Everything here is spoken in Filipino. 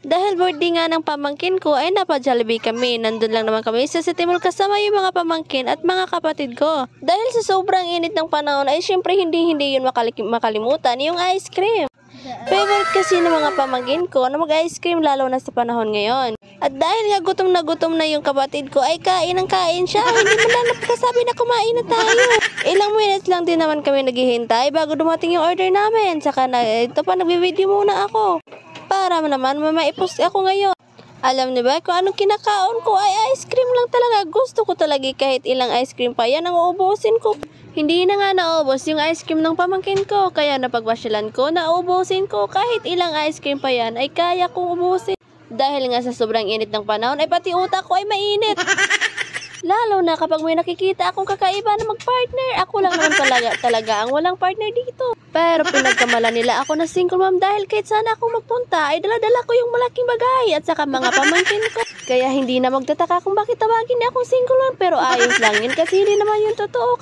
Dahil birthday nga ng pamangkin ko ay napa-Jollibee kami. Nandun lang naman kami sa City Mall kasama yung mga pamangkin at mga kapatid ko. Dahil sa sobrang init ng panahon ay syempre hindi yun makalimutan yung ice cream. Favorite kasi ng mga pamangkin ko na mag-ice cream lalo na sa panahon ngayon. At dahil nga gutom na yung kapatid ko ay kain siya. Hindi mo na napakasabi na kumain na tayo. Ilang minutes lang din naman kami naghihintay bago dumating yung order namin. Saka ito pa nagbi-video muna ako. Para naman maipost ako ngayon. Alam niyo ba kung anong kinakaon ko ay ice cream lang talaga. Gusto ko talaga kahit ilang ice cream pa yan ang uubusin ko. Hindi na nga naubos yung ice cream ng pamangkin ko. Kaya napagpasyalan ko, naubusin ko. Kahit ilang ice cream pa yan ay kaya kong ubusin. Dahil nga sa sobrang init ng panahon ay pati utak ko ay mainit. Lalo na kapag may nakikita akong kakaiba na mag-partner. Ako lang naman talaga ang walang partner dito. Pero pinagkamala nila ako na single mom dahil kahit sana ako magpunta ay dala-dala ko yung malaking bagay at saka mga pamangkin ko. Kaya hindi na magtataka kung bakit tawagin niya akong single mom. Pero ayos lang yun kasi hindi naman yung totoo.